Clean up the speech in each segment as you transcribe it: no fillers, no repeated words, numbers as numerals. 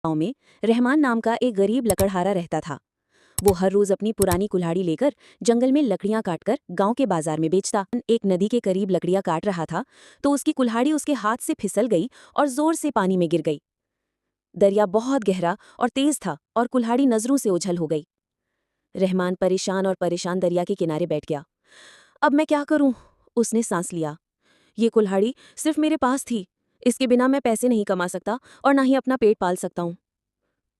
गांव में रहमान नाम का एक गरीब लकड़हारा रहता था। वो हर रोज अपनी पुरानी कुल्हाड़ी लेकर जंगल में लकड़ियां काटकर गांव के बाजार में बेचता। एक नदी के करीब लकड़ियां काट रहा था तो उसकी कुल्हाड़ी उसके हाथ से फिसल गई और जोर से पानी में गिर गई। दरिया बहुत गहरा और तेज था और कुल्हाड़ी नजरों से ओझल हो गई। रहमान परेशान दरिया के किनारे बैठ गया। अब मैं क्या करूं? उसने सांस लिया। ये कुल्हाड़ी सिर्फ मेरे पास थी। इसके बिना मैं पैसे नहीं कमा सकता और ना ही अपना पेट पाल सकता हूं।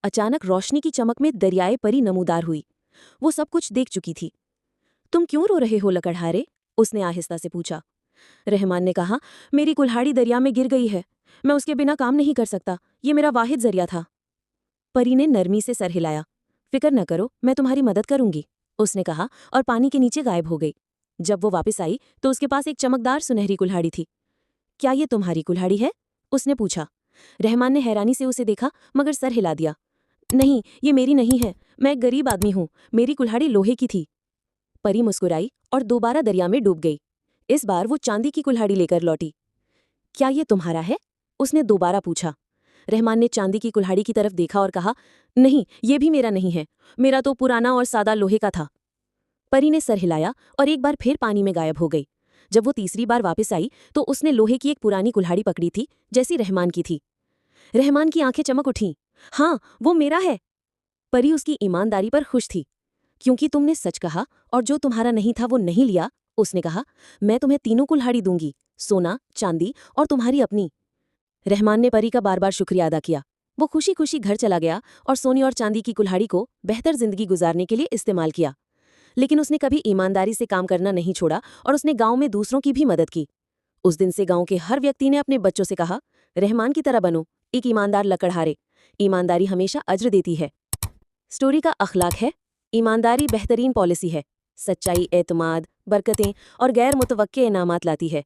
अचानक रोशनी की चमक में दरियाए परी नमूदार हुई। वो सब कुछ देख चुकी थी। तुम क्यों रो रहे हो लकड़हारे? उसने आहिस्ता से पूछा। रहमान ने कहा, मेरी कुल्हाड़ी दरिया में गिर गई है। मैं उसके बिना काम नहीं कर सकता। ये मेरा वाहिद जरिया था। परी ने नरमी से सर हिलाया। फिक्र न करो, मैं तुम्हारी मदद करूंगी, उसने कहा और पानी के नीचे गायब हो गई। जब वो वापस आई तो उसके पास एक चमकदार सुनहरी कुल्हाड़ी थी। क्या ये तुम्हारी कुल्हाड़ी है? उसने पूछा। रहमान ने हैरानी से उसे देखा मगर सर हिला दिया। नहीं, ये मेरी नहीं है। मैं एक गरीब आदमी हूं। मेरी कुल्हाड़ी लोहे की थी। परी मुस्कुराई और दोबारा दरिया में डूब गई। इस बार वो चांदी की कुल्हाड़ी लेकर लौटी। क्या ये तुम्हारा है? उसने दोबारा पूछा। रहमान ने चांदी की कुल्हाड़ी की तरफ देखा और कहा, नहीं, ये भी मेरा नहीं है। मेरा तो पुराना और सादा लोहे का था। परी ने सर हिलाया और एक बार फिर पानी में गायब हो गई। जब वो तीसरी बार वापस आई तो उसने लोहे की एक पुरानी कुल्हाड़ी पकड़ी थी, जैसी रहमान की थी। रहमान की आंखें चमक उठीं। हाँ, वो मेरा है। परी उसकी ईमानदारी पर खुश थी। क्योंकि तुमने सच कहा और जो तुम्हारा नहीं था वो नहीं लिया, उसने कहा, मैं तुम्हें तीनों कुल्हाड़ी दूंगी, सोना, चांदी और तुम्हारी अपनी। रहमान ने परी का बार बार शुक्रिया अदा किया। वो खुशी खुशी घर चला गया और सोने और चांदी की कुल्हाड़ी को बेहतर जिंदगी गुजारने के लिए इस्तेमाल किया। लेकिन उसने कभी ईमानदारी से काम करना नहीं छोड़ा और उसने गांव में दूसरों की भी मदद की। उस दिन से गांव के हर व्यक्ति ने अपने बच्चों से कहा, रहमान की तरह बनो, एक ईमानदार लकड़हारे। ईमानदारी हमेशा अज्र देती है। स्टोरी का अखलाक है, ईमानदारी बेहतरीन पॉलिसी है। सच्चाई एतमाद, बरकतें और गैर मुतवक्के इनामात लाती है।